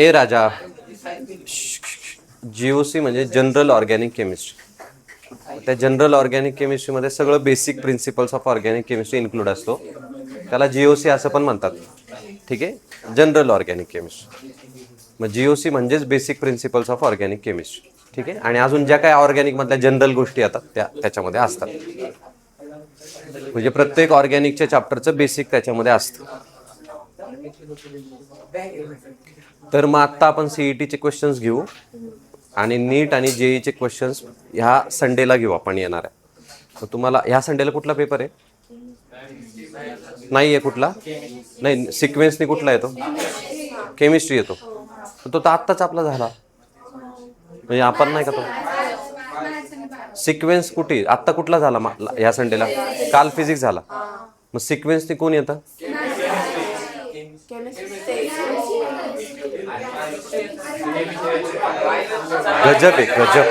ए राजा, GOC म्हणजे general organic chemistry. त्या general organic केमिस्ट्रीमध्ये सगळं basic principles of organic chemistry include असतो. त्याला GOC असं पण म्हणतात. ठीक आहे, जनरल ऑर्गॅनिक केमिस्ट्री. मग GOC म्हणजेच basic principles of organic chemistry. ठीक आहे, आणि अजून ज्या काही ऑर्गॅनिक मधल्या जनरल गोष्टी येतात त्या त्याच्यामध्ये असतात. म्हणजे प्रत्येक ऑर्गॅनिकच्या चॅप्टरचं बेसिक त्याच्यामध्ये असतं. तर मग आता आपण CETचे क्वेश्चन्स घेऊ आणि नीट आणि JEEचे क्वेश्चन्स ह्या संडेला घेऊ आपण येणार आहे. तुम्हाला ह्या संडेला कुठला पेपर आहे? नाही आहे कुठला? नाही, सिक्वेन्सनी कुठला येतो? केमिस्ट्री येतो. तो तर आत्ताच आपला झाला, म्हणजे आपण नाही का तो सिक्वेन्स कुठे आत्ता कुठला झाला ह्या संडेला? काल फिजिक्स झाला. मग सिक्वेन्सनी कोण येतं? गजब आहे, गजब.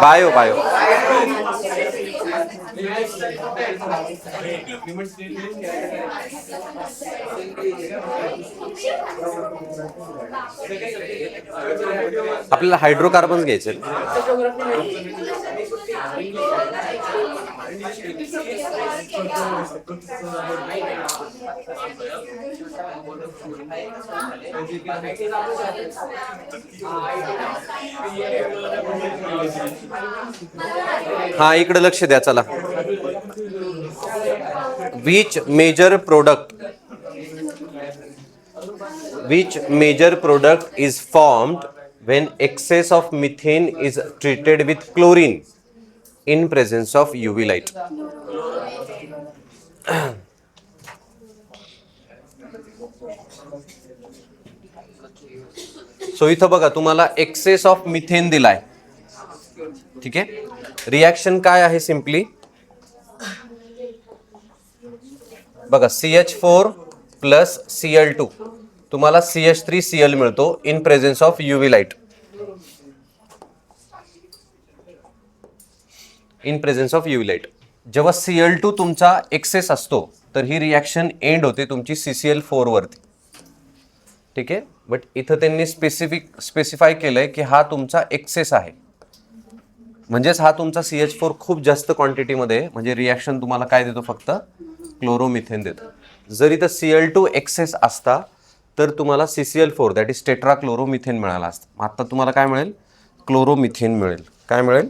बायो बायो आपल्याला हायड्रोकार्बन्स घ्यायचे. हा, इकडे लक्ष द्या. चला, which major product is formed when excess of methane is treated with chlorine in presence of UV light? So इथं बघा तुम्हाला एक्सेस ऑफ मिथेन दिलाय. ठीक आहे, रिॲक्शन काय आहे? सिम्पली बघा, CH4 प्लस Cl2 तुम्हाला CH3Cl मिळतो in presence of UV light. In presence of UV light जेव्हा Cl2 तुमचा एक्सेस असतो तर ही रिॲक्शन एंड होते तुमची CCl4 वरती. ठीक आहे, बट इथं त्यांनी स्पेसिफाय केलंय की हा तुमचा एक्सेस आहे, म्हणजेच हा तुमचा CH4 खूप जास्त क्वांटिटीमध्ये, म्हणजे रिॲक्शन तुम्हाला काय देतो? फक्त क्लोरोमिथेन देतो. जर इथं Cl2 एक्सेस असता तर तुम्हाला CCl4 दॅट इज टेट्राक्लोरोमिथेन मिळाला असतं. आता तुम्हाला काय मिळेल? क्लोरोमिथेन मिळेल. काय मिळेल?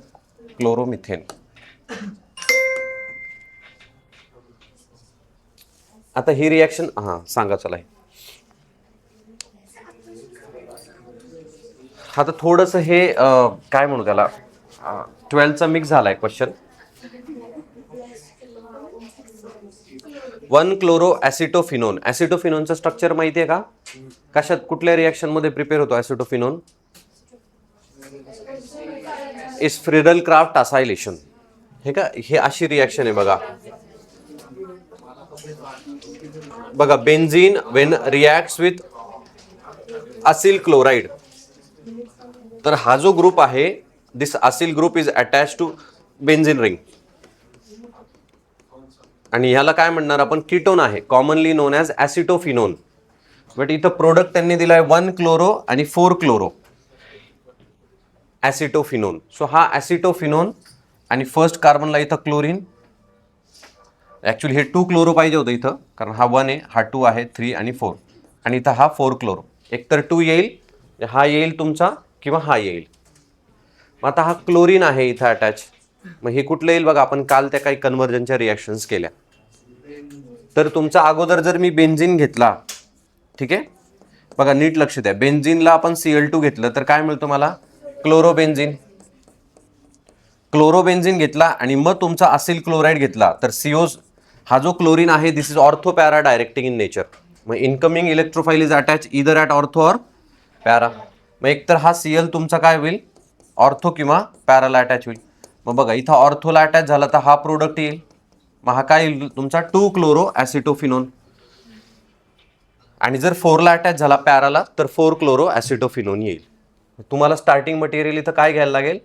क्लोरोमिथेन. आता ही रिॲक्शन सांगा. चला, आता थोडंसं हे काय म्हणू त्याला, 12चा मिक्स झालाय क्वेश्चन. 1-क्लोरो ॲसिटोफिनोन. ॲसिटोफिनोनचं स्ट्रक्चर माहिती आहे का? कशात, कुठल्या रिॲक्शन मध्ये प्रिपेअर होतो acetophenone? Is Friedel Crafts acylation. हे का, हे अशी रिॲक्शन आहे बघा. बघा, benzene when reacts with acyl chloride, तर हा जो ग्रुप आहे, this acyl group is attach to benzene ring, आणि ह्याला काय म्हणणार आपण? कीटोन आहे, commonly known as acetophenone. But इथं प्रोडक्ट त्यांनी दिलाय 1-क्लोरो आणि 4-क्लोरो ॲसिटोफिनोन. सो हा ॲसिटोफिनोन आणि फर्स्ट कार्बनला इथं क्लोरीन. ॲक्च्युली हे 2-क्लोरो पाहिजे होतं इथं, कारण हा 1 आहे, हा 2 आहे, 3 आणि 4, आणि इथं हा 4-क्लोरो. एकतर 2 येईल, हा येईल तुमचा, किंवा हा येईल. मग आता हा क्लोरीन आहे इथं अटॅच. मग हे कुठलं येईल बघा? आपण काल त्या काही कन्व्हर्जनच्या रिॲक्शन्स केल्या. तर तुमचा अगोदर जर मी बेन्झीन घेतला, ठीक आहे, बघा नीट लक्ष द्या, बेन्झीनला आपण Cl2 घेतलं तर काय मिळतो मला? क्लोरोबेन्झीन. क्लोरोबेन्झीन घेतला आणि मग तुमचा असिल क्लोराइड घेतला तर COs, हा जो क्लोरीन आहे, this is ortho para directing in nature. मग incoming electrophile is attach either at ortho or para. मग एकतर हा Cl तुमचा काय होईल? ऑर्थो किंवा पॅराला अटॅच होईल. मग बघा, इथं ऑर्थोला अटॅच झाला तर हा प्रोडक्ट येईल. मग हा काय येईल तुमचा? 2-क्लोरो ॲसिटोफिनोन. आणि जर 4ला अटॅच झाला पॅराला तर 4-क्लोरो ॲसिटोफिनोन येईल. तुम्हाला स्टार्टिंग मटेरियल इथं काय घ्यायला लागेल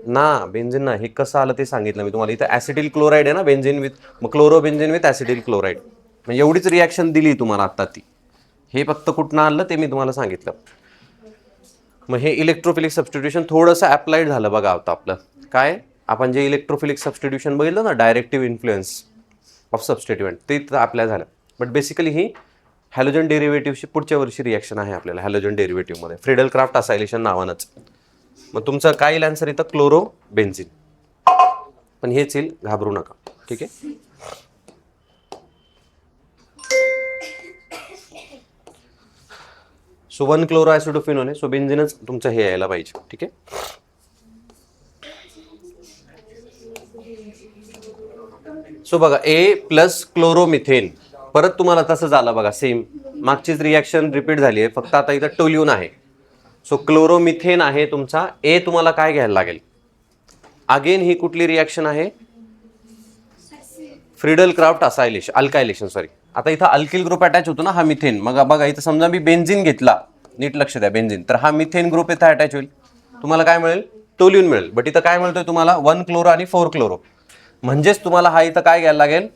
ना? बेन्झीन ना. हे कसं आलं ते सांगितलं मी तुम्हाला. इथं ॲसिटिल क्लोराइड आहे ना, बेन्झीन विथ, मग क्लोरोबेन्झीन विथ ॲसिटिल क्लोराइड, म्हणजे एवढीच रिॲक्शन दिली तुम्हाला आता ती. हे फक्त कुठनं आणलं ते मी तुम्हाला सांगितलं. मग हे इलेक्ट्रोफिलिक सबस्टिट्यूशन थोडंसं अप्लाइड झालं बघा आता आपलं. काय आपण जे इलेक्ट्रोफिलिक सबस्टिट्यूशन बघितलं ना, डायरेक्टिव्ह इन्फ्लुएन्स ऑफ सबस्टिट्युएंट, ते इथं अप्लाय झालं. बट बेसिकली ही हॅलोजन डेरिव्हेटिव्हची पुढच्या वर्षी रिॲक्शन आहे आपल्याला हॅलोजन डेरिव्हेटिव्हमध्ये, फ्रिडल क्राफ्ट असायलेशन नावानंच. मग तुमचं काय येईल आन्सर इथं? Chloro benzene. पण हेच येईल, घाबरू नका. ठीक आहे. सो 1 क्लोरो ॲसिडोफिनोन आहे. सो बेन्झिनच तुमचं हे यायला पाहिजे. ठीक आहे. सो बघा ए प्लस क्लोरोमिथेन, परत तुम्हाला तसं झालं बघा, सेम मागचीच रिॲक्शन रिपीट झाली आहे, फक्त आता इथं टोल्यून आहे. सो क्लोरोमिथेन आहे तुमचा. ए तुम्हाला काय घ्यायला लागेल? अगेन ही कुठली रिॲक्शन आहे? Friedel Crafts acylation, alkylation sorry. आता इथं अल्किल ग्रुप अटॅच होतो ना, हा मिथेन. मग बघा इथं समजा मी बेन्झिन घेतला, नीट लक्ष द्या, बेन्झिन, तर हा मिथेन ग्रुप इथं अटॅच होईल. तुम्हाला काय मिळेल? टोल्यून मिळेल. बट इथं काय मिळतोय तुम्हाला? 1 क्लोरो आणि 4 क्लोरो. म्हणजेच तुम्हाला हा इथं काय घ्यायला लागेल?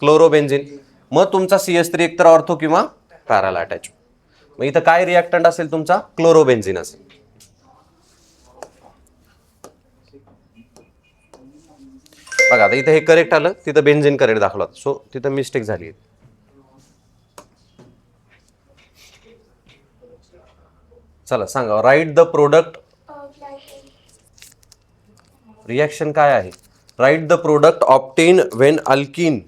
क्लोरोबेन्झिन. मग तुमचा CS3 एकतर ऑर्थो किंवा पॅराला अटॅच. मग इथं काय रिॲक्टंट असेल तुमचा? क्लोरोबेन्झिन असेल. बघा आता इथं हे करेक्ट आलं, तिथं बेन्झिन करेक्ट दाखवलं. सो तिथं मिस्टेक झाली. चला सांगा, राईट द प्रोडक्ट. रिॲक्शन काय आहे? Right the product obtain when alkene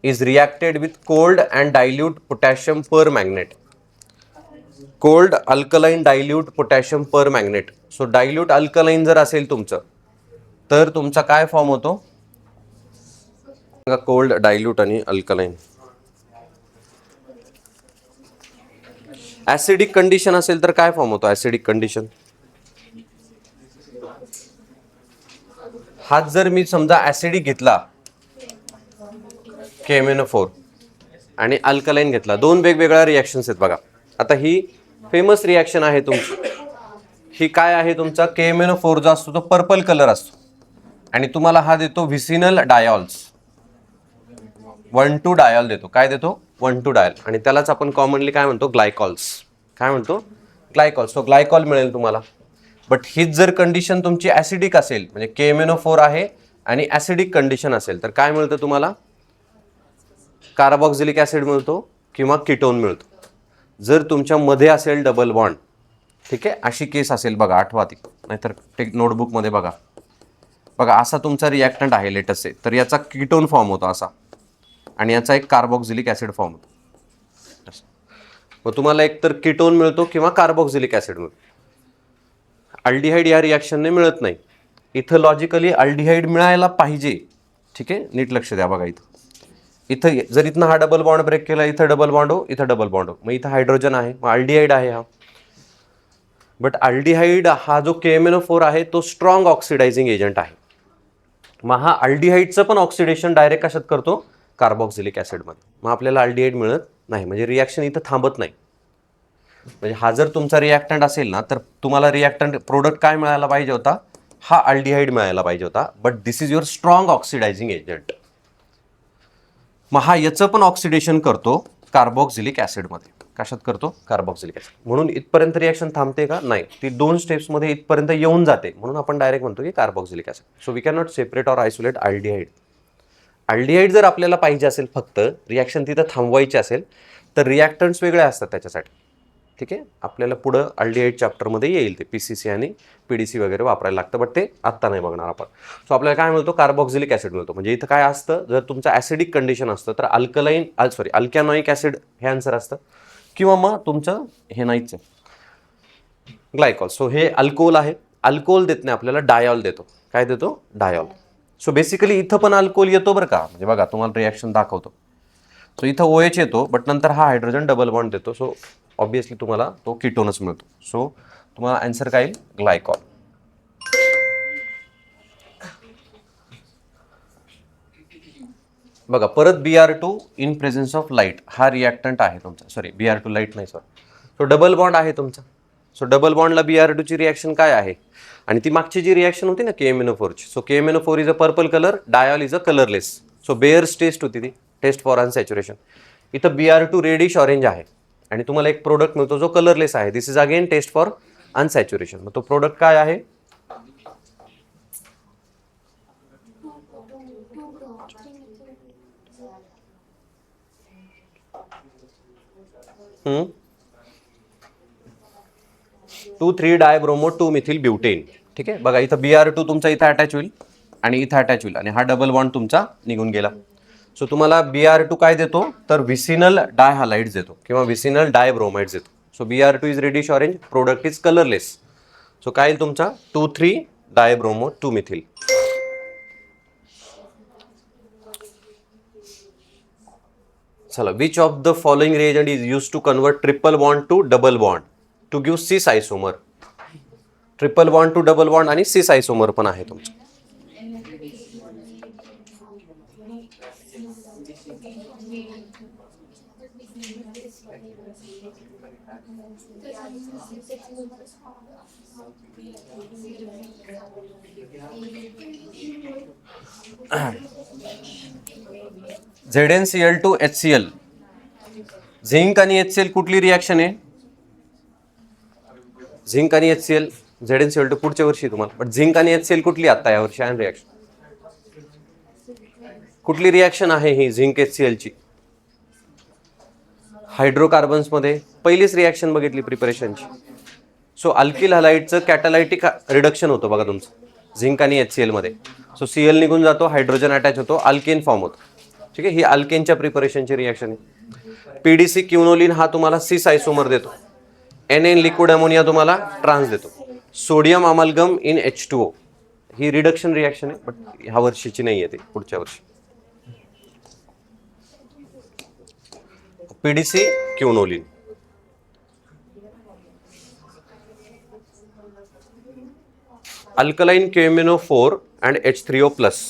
is reacted with cold and dilute potassium permanganate. Cold alkaline dilute potassium permanganate. So dilute alkaline जर असेल तुमचं, तर तुमचा काय फॉर्म होतो? कोल्ड, डायल्यूट आणि अल्कलाइन. ऍसिडिक कंडिशन असेल तर काय फॉर्म होतो? Acidic condition. हाच जर मी समजा ऍसिडिक घेतला, KMnO4, आणि अल्कलाइन घेतला, दोन वेगवेगळ्या रिॲक्शन्स आहेत बघा. आता ही फेमस रिॲक्शन आहे तुमची. ही काय आहे? तुमचा KMnO4 जो असतो तो पर्पल कलर असतो, आणि तुम्हाला हा देतो व्हिसिनल डायॉल्स. 1,2 डायॉल देतो. काय देतो? 1,2 डायल. आणि त्यालाच आपण कॉमनली काय म्हणतो? ग्लायकॉल्स. काय म्हणतो? ग्लायकॉल्स. तो ग्लायकॉल मिळेल तुम्हाला. बट हीच जर कंडिशन तुमची ऍसिडिक असेल, म्हणजे KMnO4 आहे आणि ऍसिडिक कंडिशन असेल, तर काय मिळतं तुम्हाला? कार्बॉक्झिलिक ऍसिड मिळतो किंवा कीटोन मिळतो. जर तुमच्या मध्ये असेल डबल बॉन्ड, ठीक आहे, अशी केस असेल बघा, आठवा ती, नाहीतर टेक नोटबुकमध्ये बघा. बघा असा तुमचा रिॲक्टंट आहे लेटेस्ट आहे, तर याचा कीटोन फॉर्म होतो असा, आणि याचा एक कार्बॉक्झिलिक ऍसिड फॉर्म होतो. मग तुम्हाला एक तर कीटोन मिळतो किंवा कार्बॉक्झिलिक ऍसिड मिळतो. अल्डिहाइड या रिॲक्शनने मिळत नाही. इथं लॉजिकली अल्डिहाइड मिळायला पाहिजे. ठीक आहे, नीट लक्ष द्या. बघा इथं जर इथनं हा डबल बॉन्ड ब्रेक केला, इथं डबल बॉन्ड हो, इथं डबल बॉन्ड हो, मग इथं हायड्रोजन आहे, मग अल्डिहाइड आहे हा. बट अल्डिहाइड हा जो KMnO4 आहे तो स्ट्रॉंग ऑक्सिडायझिंग एजंट आहे. मग हा अल्डिहाइडचं पण ऑक्सिडेशन डायरेक्ट कशात करतो? कार्बॉक्झिलिक ऍसिडमध्ये. मग आपल्याला अल्डिहाइड मिळत नाही, म्हणजे रिॲक्शन इथं थांबत नाही. म्हणजे हा जर तुमचा रिॲक्टंट असेल ना, तर तुम्हाला रिॲक्टंट प्रोडक्ट काय मिळायला पाहिजे होता? हा अल्डिहाइड मिळायला पाहिजे होता. But this is your strong oxidizing agent. मग हा याचं पण ऑक्सिडेशन करतो कार्बॉक्झिलिक ऍसिडमध्ये. कशात करतो? Carboxylic acid. म्हणून इथपर्यंत रिॲक्शन थांबते का? नाही, ती 2 स्टेप्समध्ये इथपर्यंत येऊन जाते. म्हणून आपण डायरेक्ट म्हणतो की carboxylic acid. So we cannot separate or isolate aldehyde. Aldehyde जर आपल्याला पाहिजे असेल, फक्त रिॲक्शन तिथं थांबवायची असेल, तर रिॲक्टंट्स वेगळे असतात त्याच्यासाठी. ठीक आहे, आपल्याला पुढं अल्डिहाइड चॅप्टरमध्ये येईल ते PCC आणि PDC वगैरे वापरायला लागतं, बट ते आत्ता नाही बघणार आपण. सो आपल्याला काय मिळतो? कार्बॉक्झिलिक ऍसिड मिळतो. म्हणजे इथं काय असतं? जर तुमचं ऍसिडिक कंडिशन असतं तर अल्कॅनॉइक ऍसिड हे आन्सर असतं, किंवा मग तुमचं हे नाहीच आहे, ग्लायकॉल. सो हे अल्कोहोल आहे. अल्कोहोल देत नाही आपल्याला, डायॉल देतो. काय देतो? डायॉल. सो बेसिकली इथं पण अल्कोहोल येतो बरं का, म्हणजे बघा तुम्हाला रिॲक्शन दाखवतो. सो इथं OH येतो, बट नंतर हा हायड्रोजन डबल बॉन्ड देतो. सो ऑब्विसली तुम्हाला तो कीटोनच मिळतो. सो तुम्हाला आन्सर काय येईल? ग्लायकॉल. बघा परत Br2 in presence of light हा रिॲक्टंट आहे तुमचा. सॉरी, Br2 लाईट नाही, सॉरी. सो डबल बॉन्ड आहे तुमचा. सो डबल बॉन्डला Br2 ची रिॲक्शन काय आहे? आणि ती मागची जी रिॲक्शन होती ना KMnO4 ची, so KMnO4 is a purple colour, diol is a colourless. So Baeyer's test होती ती, टेस्ट फॉर अनसॅच्युरेशन. इथं Br2 रेडिश ऑरेंज आहे. आणि तुम्हाला एक प्रोडक्ट मिळतो जो कलरलेस आहे. This is again taste for अनसॅच्युरेशन. मग तो प्रोडक्ट काय आहे? हम्म 2,3-डायब्रोमो 2-मिथिल ब्युटेन. ठीक आहे, बघा इथं Br2 तुमचा इथं अटॅच होईल आणि इथं अटॅच होईल आणि हा डबल बॉन्ड तुमचा निघून गेला. सो तुम्हाला Br2 काय देतो तर विसिनल डायहालाइड्स देतो किंवा विसिनल डायब्रोमाइड्स देतो. So Br2 is reddish orange, product is colourless. So काय येईल तुमचा 2,3-डायब्रोमो 2-मिथिल. चला, which of the following reagent is use to convert triple bond to double bond to give cis isomer. Triple bond to double bond आणि cis isomer पण आहे तुमचं. ZnCl2 HCl. Zinc आणि HCl कुठली reaction आहे? Zinc आणि HCl ZnCl2 पुढच्या वर्षी तुम्हाला, बट झिंक आणि HCl कुठली आता या वर्षी आहे रिॲक्शन? कुठली रिॲक्शन आहे ही झिंक HCl ची? हायड्रोकार्बन्स मध्ये पहिलीच रिॲक्शन बघितली प्रिपरेशनची. सो अल्किल हलाइडचं कॅटालायटिक रिडक्शन होतं बघा तुमचं झिंक आणि HCl मध्ये. सो Cl निघून जातो, हायड्रोजन अटॅच होतो, अल्केन फॉर्म होतो. ठीक आहे, ही अल्केनच्या प्रिपरेशनची रिॲक्शन आहे. PDC क्युनोलिन हा तुम्हाला सिस आयसोमर देतो. NN लिक्विड अमोनिया तुम्हाला ट्रान्स देतो. सोडियम अमालगम इन H2O ही रिडक्शन रिॲक्शन आहे, बट ह्या वर्षीची नाही आहे, ती पुढच्या वर्षी. PDC quinoline. Alkaline KMnO4 and H3O plus.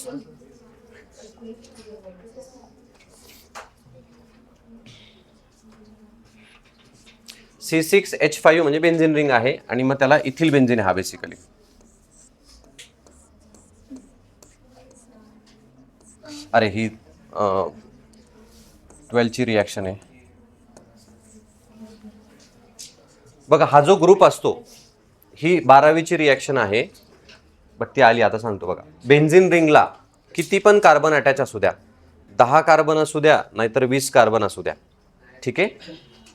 C6H5 म्हणजे बेन्झिन रिंग आहे आणि मग त्याला इथिल बेन्झिन हा बेसिकली. अरे ही 12 ची रिॲक्शन आहे बघा. हा जो ग्रुप असतो ही 12वीची रिॲक्शन आहे, बट ती आली आता सांगतो बघा. बेन्झिन रिंगला किती पण कार्बन अटॅच असू द्या, 10 कार्बन असू द्या नाहीतर 20 कार्बन असू द्या. ठीक आहे,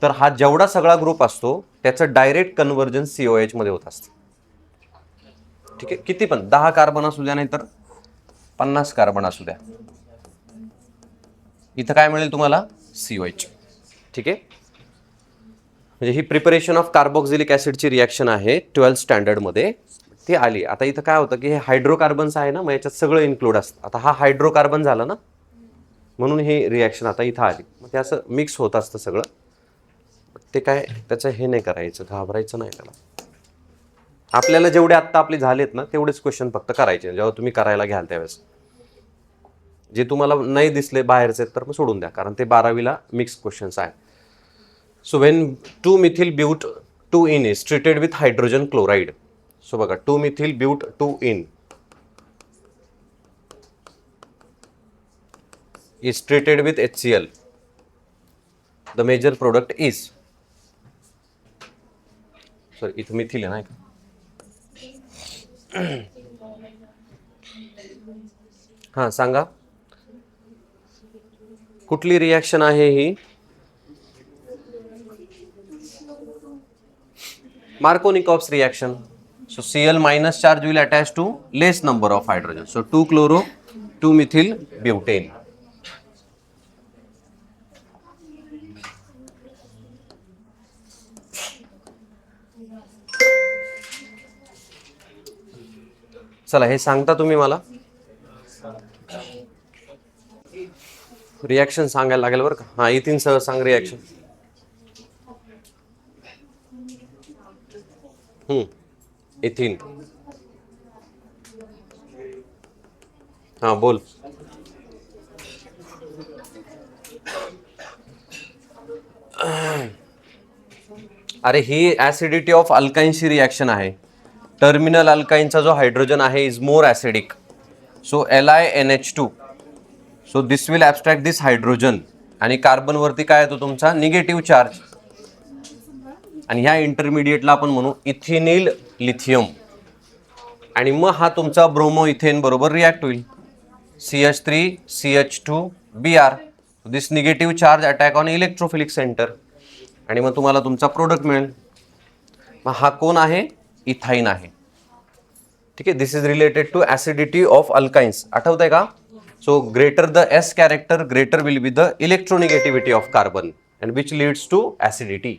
तर हा जेवढा सगळा ग्रुप असतो त्याचं डायरेक्ट कन्व्हर्जन COH मध्ये होत असतं. ठीक आहे, किती पण 10 कार्बन असू द्या नाहीतर 50 कार्बन असू द्या, इथं काय मिळेल तुम्हाला? COH. ठीक आहे, म्हणजे ही प्रिपरेशन ऑफ कार्बोक्सिलिक ऍसिडची रिॲक्शन आहे 12th स्टँडर्ड मध्ये, ती आली. आता इथं काय होतं की हे हायड्रोकार्बन्स आहे ना, मग याच्यात सगळं इन्क्लूड असतं. आता हा हायड्रोकार्बन झाला ना, म्हणून हे रिॲक्शन आता इथं आली. मग ते असं मिक्स होत असतं सगळं. ते काय त्याचं हे नाही करायचं, घाबरायचं नाही त्याला. आपल्याला जेवढे आत्ता आपले झालेत ना तेवढेच क्वेश्चन फक्त करायचे जेव्हा तुम्ही करायला घ्याल त्यावेळेस. जे तुम्हाला नाही दिसले बाहेरचे तर मग सोडून द्या, कारण ते 12वीला मिक्स क्वेश्चन्स आहे. So when two methyl but two ene is treated with hydrogen chloride. So बघा two methyl but two ene is treated with HCl. The major product is, sorry, इथं मिथिल आहे ना. हा सांगा कुठली रिॲक्शन आहे ही? Markovnikov's reaction. So Cl minus charge will attach to less number of hydrogen. So 2-chloro 2-methyl butane. चला हे सांगता तुम्ही मला, रिॲक्शन सांगायला लागेल बरं का. हा इथिन सह सांग रिॲक्शन. इथिन. हा बोल. अरे ही ऍसिडिटी ऑफ अल्काइनची रिॲक्शन आहे. टर्मिनल अल्काइनचा जो हायड्रोजन आहे is more acidic. So LiNH2. So this will abstract this hydrogen आणि कार्बन वरती काय येतो तुमचा निगेटिव्ह चार्ज. आणि ह्या इंटरमिडिएटला आपण म्हणू इथिनिल लिथियम, आणि मग हा तुमचा ब्रोमो इथेन बरोबर रिॲक्ट होईल, CH3 CH2 Br, this negative charge attack on electrophilic centre, आणि मग तुम्हाला तुमचा प्रोडक्ट मिळेल. मग हा कोण आहे? इथाईन आहे. ठीक आहे, this is related to acidity of alkynes. आठवत आहे का? So greater the S character, greater will be the electronegativity of carbon and which leads to acidity.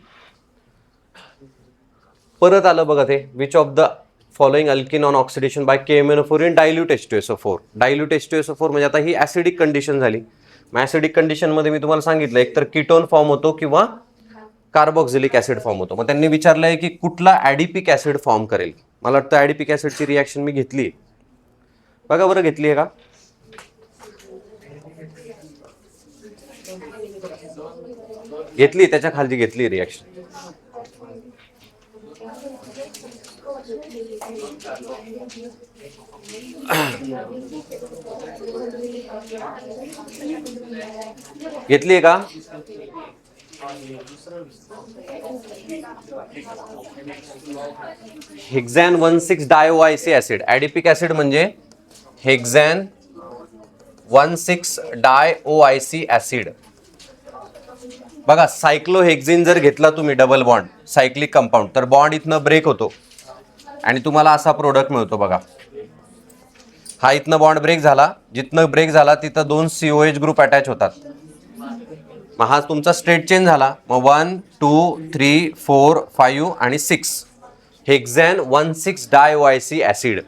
परत आलं बघा ते, which of the following alkyne on oxidation by KMnO4 in dilute H2SO4. Dilute H2SO4 म्हणजे आता ही acidic condition झाली. मग acidic condition मध्ये मी तुम्हाला सांगितलं एक तर कीटोन फॉर्म होतो किंवा कार्बोक्सिलिक ऍसिड फॉर्म होतो. मग त्यांनी विचारलंय की कुठला ॲडिपिक ऍसिड फॉर्म करेल. मला वाटतं ॲडिपिक ऍसिडची रिॲक्शन मी घेतली, बघा बरं घेतली आहे का? घेतली, त्याच्या खाली घेतली रिॲक्शन. घेतली आहे का? हेक्झॅन 1,6 डायओआयसी ऍसिड. ॲडिपिक ऍसिड म्हणजे हेक्झॅन 1,6 डायओआयसी ऍसिड. बघा सायक्लोहेक्झिन जर घेतला तुम्ही डबल बॉन्ड सायक्लिक कंपाऊंड, तर बॉन्ड इथनं ब्रेक होतो आणि तुम्हाला असा प्रोडक्ट मिळतो. बघा हा इथनं बॉन्ड ब्रेक झाला, जिथनं ब्रेक झाला तिथं 2 COH ग्रुप अटॅच होतात. मग हा तुमचा स्टेट चेंज झाला. मग 1 2 3 4 5 आणि 6 hexane 1,6 dioic acid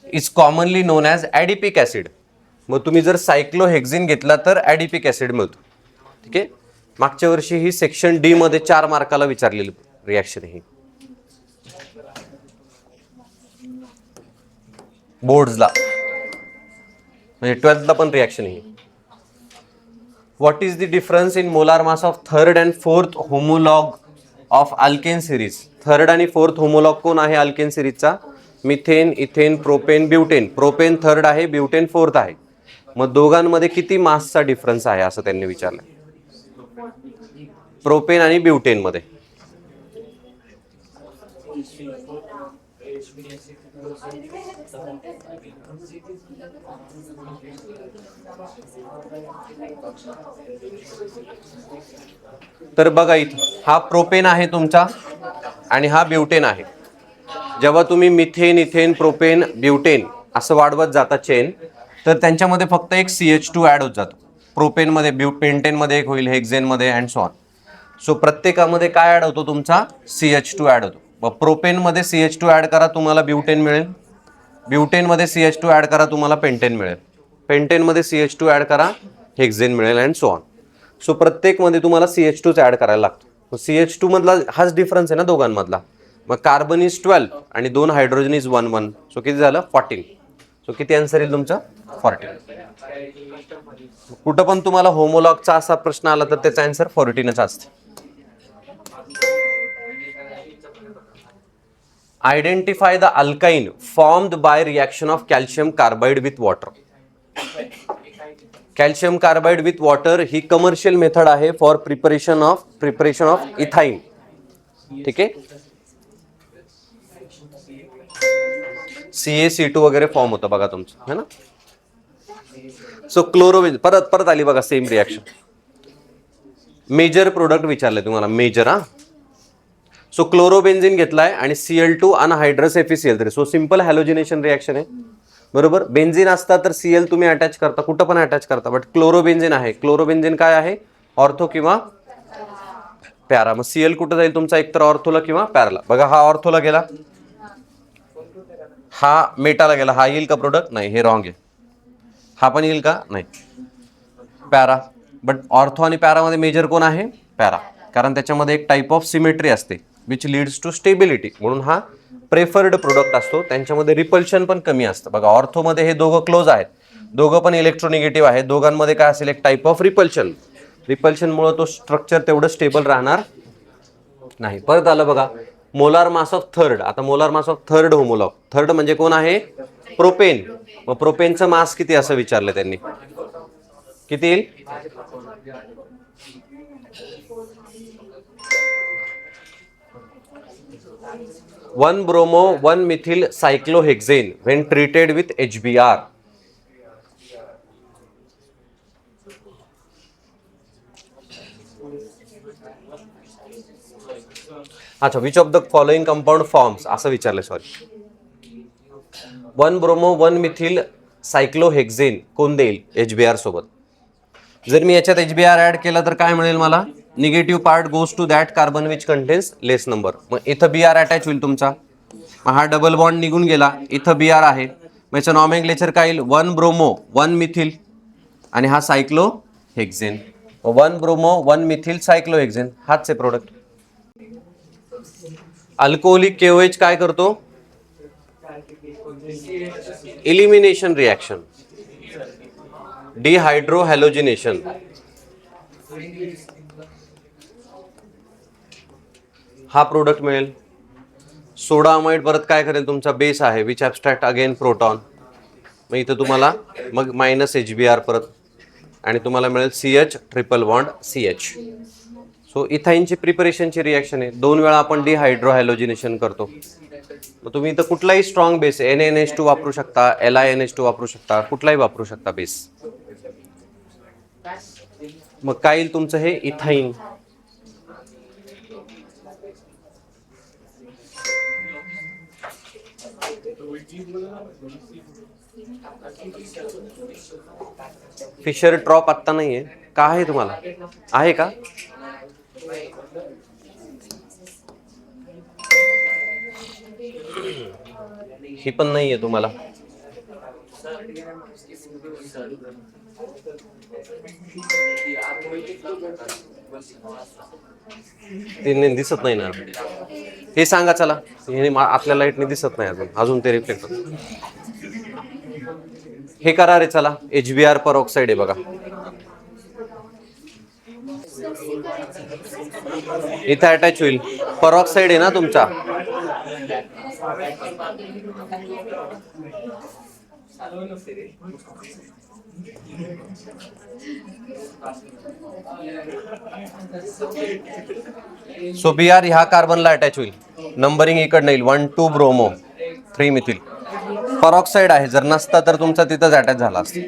is commonly known as adipic acid. मग तुम्ही जर सायक्लोहेक्झिन घेतला तर ॲडिपिक ऍसिड मिळतो. ठीक आहे, मागच्या वर्षी ही सेक्शन डी मध्ये 4 मार्काला विचारलेली रिॲक्शन ही बोर्ड्सला, म्हणजे 12thला पण रिॲक्शन ही. What is the difference in molar mass of third and fourth homologue of alkane series. Third आणि फोर्थ होमोलॉग कोण आहे अल्केन सिरीजचा? Methane, ethane, propane, butane. Propane third आहे, ब्युटेन फोर्थ आहे. मग दोघांमध्ये किती मासचा डिफरन्स आहे असं त्यांनी विचारलं, प्रोपेन आणि ब्युटेन मध्ये. तर बघा इथं हा प्रोपेन आहे तुमचा आणि हा ब्युटेन आहे. जेव्हा तुम्ही मिथेन, इथेन, प्रोपेन, ब्युटेन असं वाढवत जाता चेन, तर त्यांच्यामध्ये फक्त एक CH2 ऍड होत जातो. प्रोपेन मध्ये, पेंटेन मध्ये एक होईल, हेक्झेन मध्ये अँड सो ऑन. सो प्रत्येकामध्ये काय ऍड होतो तुमचा? CH2 ऍड होतो. मग प्रोपेन मध्ये CH2 ऍड करा तुम्हाला ब्युटेन मिळेल, ब्युटेन मध्ये CH2 ऍड करा तुम्हाला पेंटेन मिळेल, पेंटेन मध्ये CH2 ऍड करा हेक्झेन मिळेल अँड सो ऑन. सो प्रत्येक मध्ये तुम्हाला CH2 ऍड करायला लागतो. CH2 मधला हाच डिफरन्स आहे ना दोघांमधला. मग कार्बन इज 12 आणि 2 हायड्रोजन इज 1 1. सो किती झालं? 14. सो किती आन्सर येईल तुमचा? 14. कुठं पण तुम्हाला होमोलॉगचा असा प्रश्न आला तर त्याचा आन्सर 14च असते. Identify the alkyne formed by reaction of calcium carbide with water. Calcium carbide with water he commercial method आहे फॉर प्रिपरेशन ऑफ इथाइन. ठीक आहे, CaC2 वगैरे फॉर्म होतं बघा तुमचं, है ना. सो क्लोरोबेन्झिन परत आली बघा सेम रिॲक्शन. मेजर प्रोडक्ट विचारले तुम्हाला, मेजर. हा, सो क्लोरोबेन्झिन घेतलाय आणि Cl2 anhydrous FeCl3. So simple halogenation reaction आहे, बरोबर. बेन्झिन असता तर Cl तुम्ही अटॅच करता, कुठं पण अटॅच करता, बट क्लोरोबेन्झिन आहे. क्लोरोबेन्झिन काय आहे? ऑर्थो किंवा पॅरा. मग Cl कुठं जाईल तुमचा? एकतर ऑर्थोला किंवा पॅराला. बघा हा ऑर्थोला गेला, हा मेटाला गेला. हा येईल का प्रोडक्ट? नाही, हे रॉंग आहे. हा पण येईल का? नाही, पॅरा. बट ऑर्थो आणि पॅरामध्ये मेजर कोण आहे? पॅरा, कारण त्याच्यामध्ये एक टाईप ऑफ सिमेट्री असते विच लीड्स टू स्टेबिलिटी, म्हणून हा प्रेफर्ड प्रोडक्ट असतो. त्यांच्यामध्ये रिपल्शन पण कमी असतं. बघा ऑर्थोमध्ये हे दोघं क्लोज आहेत, दोघं पण इलेक्ट्रोनिगेटिव्ह आहेत. दोघांमध्ये काय असेल? एक टाईप ऑफ रिपल्शन. रिपल्शनमुळे तो स्ट्रक्चर तेवढं स्टेबल राहणार नाही. परत आलं बघा मोलार मास ऑफ थर्ड. आता molar mass of third homologue. Third म्हणजे कोण आहे? प्रोपेन. मग प्रोपेनचं मास किती असं विचारलं त्यांनी, किती येईल? 1 bromo 1 methyl cyclohexane when treated with HBr. अच्छा, which of the following compound forms असं विचारलं. सॉरी, 1 ब्रोमो 1 मिथिल सायक्लोहेक्झेन कोण देईल HBr सोबत. जर मी याच्यात HBr ऍड केला तर काय मिळेल मला. Negative part goes to that carbon which contains less number. मग इथं Br अटॅच होईल तुमचा. मग हा डबल बॉन्ड निघून गेला, इथं Br आहे. मग याचं नॉमेनक्लेचर काय येईल. 1 ब्रोमो 1 मिथिल आणि हा सायक्लोहेक्झेन. 1 ब्रोमो 1 मिथिल सायक्लोहेक्झेन हाच आहे प्रोडक्ट. अल्कोहोलिक KOH काय करतो. Elimination reaction, dehydrohalogenation. हा प्रोडक्ट मिळेल. सोडा अमाइड परत काय करेल तुमचा बेस आहे विच ॲब्स्ट्रॅक्ट अगेन प्रोटॉन. मग इथं तुम्हाला मग मायनस HBr परत आणि तुम्हाला मिळेल CH triple bond CH. So इथाईनची प्रिपरेशनची रिॲक्शन आहे. 2 वेळा आपण डिहायड्रोहॅलोजिनेशन करतो. मग तुम्ही इथं कुठलाही स्ट्रॉंग बेस NaNH2 वापरू शकता, LiNH2 वापरू शकता, कुठलाही वापरू शकता बेस. मग काय येईल तुमचं हे इथाईन. फिशर ट्रॉप आत्ता नाहीये का. आहे तुम्हाला, आहे का. ही पण नाहीये तुम्हाला. ते दिसत नाही ना. हे सांगा चला. हे आपल्या लाईटने दिसत नाही अजून ते रिफ्लेक्ट होत. हे करा रे चला. HBr परऑक्साईड आहे बघा. इथं अटॅच होईल. परऑक्साईड आहे ना तुमचा. सो Br ह्या कार्बनला अटॅच होईल. नंबरिंग इकडनं येईल 1 2 ब्रोमो 3 मिथिल. परऑक्साईड आहे. जर नसता तर तुमचा तिथंच अटॅच झाला असता.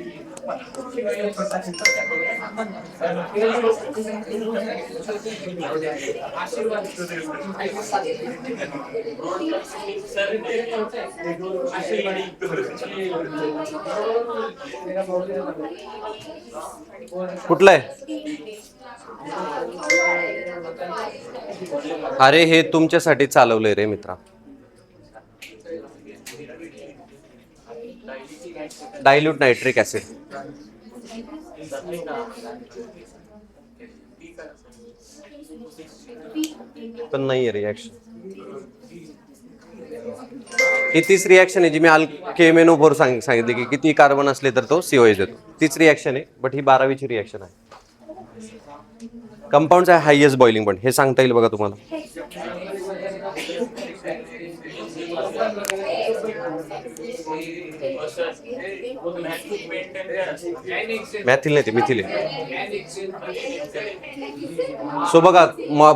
कुठलं आहे. अरे हे तुमच्यासाठी चालवलंय रे मित्रा. Dilute nitric acid. पण नाहीये रिॲक्शन. ही तीच रिॲक्शन आहे जी मी KMnO4 सांगितली की किती कार्बन असले तर तो COH देतो. तीच रिॲक्शन आहे, बट ही 12वीची रिॲक्शन आहे. कंपाऊंडचा हायएस्ट बॉइलिंग पॉईंट हे सांगता येईल बघा तुम्हाला. मॅथिल नाही ते मिथिल आहे. सो बघा,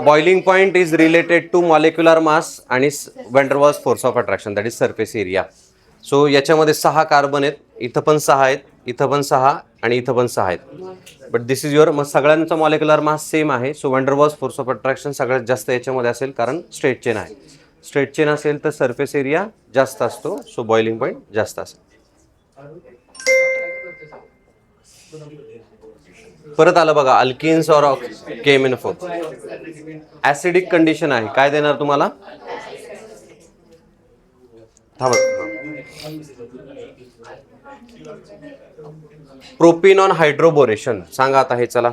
boiling point is related to molecular mass आणि van force of attraction, that is surface area. So याच्यामध्ये 6 कार्बन आहेत. इथं पण 6 आहेत, इथं पण 6 आणि इथं पण 6 आहेत. But this is your. मग सगळ्यांचा मॉलिक्युलर मास सेम आहे. So van force of attraction सगळ्यात जास्त याच्यामध्ये असेल कारण स्ट्रेट चेन आहे. स्ट्रेट चेन असेल तर सरफेस एरिया जास्त असतो. सो बॉइलिंग पॉइंट जास्त असेल. परत आलं बघा अल्किन्स और KMnO4. ऍसिडिक कंडिशन आहे. काय देणार तुम्हाला. प्रोपीन ऑन हायड्रोबोरेशन सांगा आता हे चला.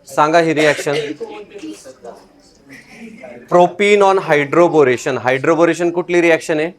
सांगा ही reaction. Propene on hydroboration. Hydroboration कुठली रिॲक्शन आहे.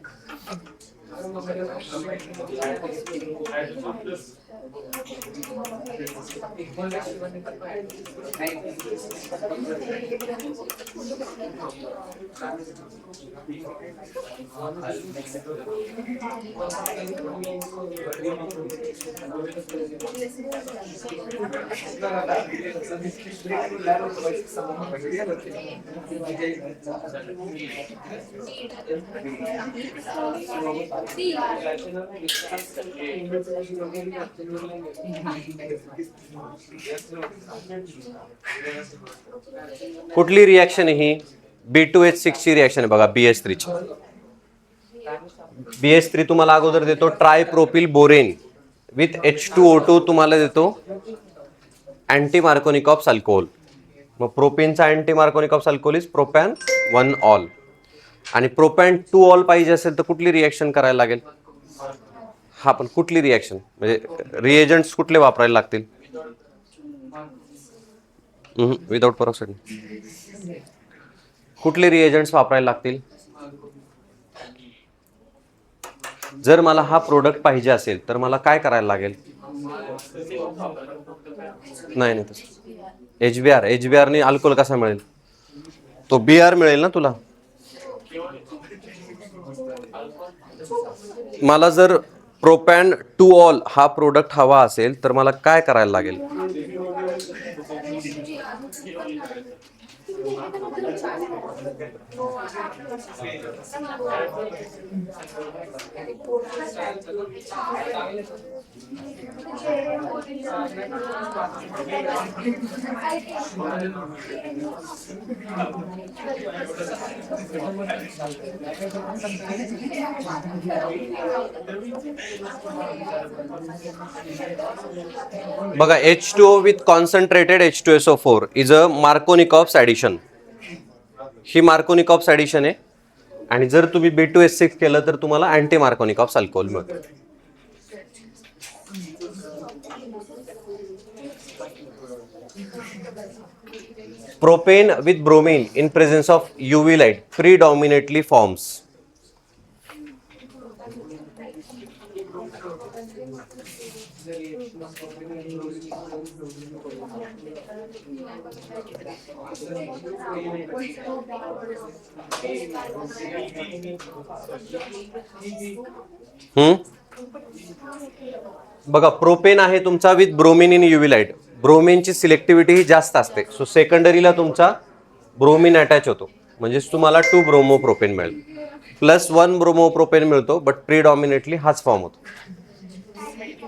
कुठली रिॲक्शन आहे ही? B2H6 ची रिॲक्शन आहे बघा, BH3 ची. BH3 तुम्हाला अगोदर देतो ट्रायप्रोपिल बोरेन विथ H2O2 तुम्हाला देतो अँटी मार्कोनिक ऑफ अल्कोहोल. मग प्रोपेनचा anti Markovnikov of alcohol is propan 1 ol. आणि प्रोपॅन 2 ऑल पाहिजे असेल तर कुठली रिॲक्शन करायला लागेल? हा, पण कुठली रिॲक्शन म्हणजे रिएजंट्स कुठले वापरायला लागतील? Without peroxide. कुठले रिएजंट्स वापरायला लागतील? जर मला हा प्रोडक्ट पाहिजे असेल तर मला काय करायला लागेल? नाही नाही, तसं HBr ने अल्कोहोल कसा मिळेल? तो BR मिळेल ना तुला. मला जर प्रोपॅन 2 ऑल हा प्रोडक्ट हवा असेल तर मला काय करायला लागेल? बघा, H2O with concentrated H2SO4 is a Markovnikov's addition. ही मार्कोनिकॉप्स ॲडिशन आहे. आणि जर तुम्ही B2H6 केलं तर तुम्हाला अँटी मार्कोनिकॉप्स अल्कोहोल मिळतं. Propene with bromine in presence of UV light predominantly forms. बघा, प्रोपेन आहे तुमचा with bromine in UV light. ब्रोमिनची सिलेक्टिव्हिटी ही जास्त असते. सो सेकंडरीला तुमचा ब्रोमिन अटॅच होतो, म्हणजेच तुम्हाला 2 ब्रोमोप्रोपेन मिळेल. +1 ब्रोमोप्रोपेन मिळतो, बट प्रीडॉमिनेटली हाच फॉर्म होतो.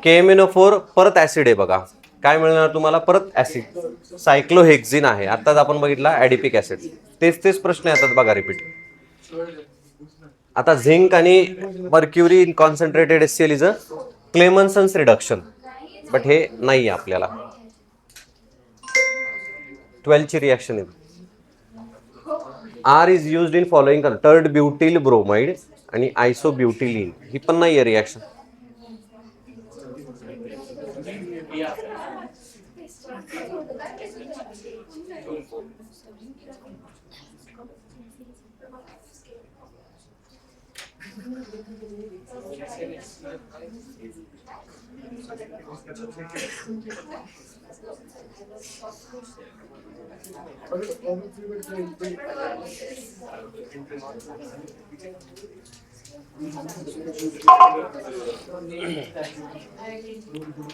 KMnO4 परत ऍसिड आहे बघा. काय मिळणार तुम्हाला? परत ऍसिड. सायक्लोहेक्झिन आहे, आताच आपण बघितला ऍडिपिक ऍसिड. तेच प्रश्न येतात बघा रिपीट. आता झिंक आणि mercury in concentrated HCl is a Clemmensen's reduction, but हे नाही आपल्याला. 12 ची रिॲक्शन आहे. R is used in following tert butyl bromide आणि आयसोब्युटिलीन. ही पण नाही आहे reaction.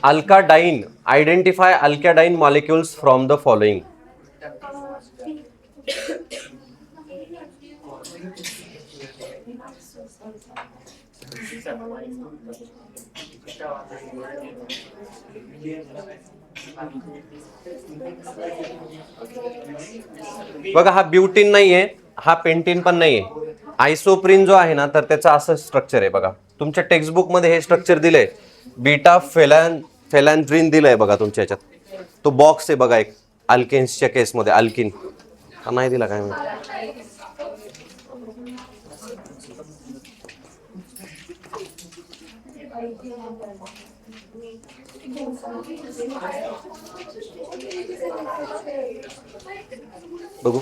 Alkadine. Identify alkadine molecules from the following. बघा, हा ब्युटीन नाहीये, हा पेंटीन पण नाहीये. आयसोप्रीन जो आहे ना, तर त्याचा असं स्ट्रक्चर आहे बघा. तुमच्या टेक्स्टबुक मध्ये हे स्ट्रक्चर दिलंय. बीटा फेलॅन्ड्रिन दिलंय बघा तुमच्या ह्याच्यात. तो बॉक्स आहे बघा एक अल्केन्सच्या केसमध्ये. अल्किन हा नाही दिला काय माहिती. बघू.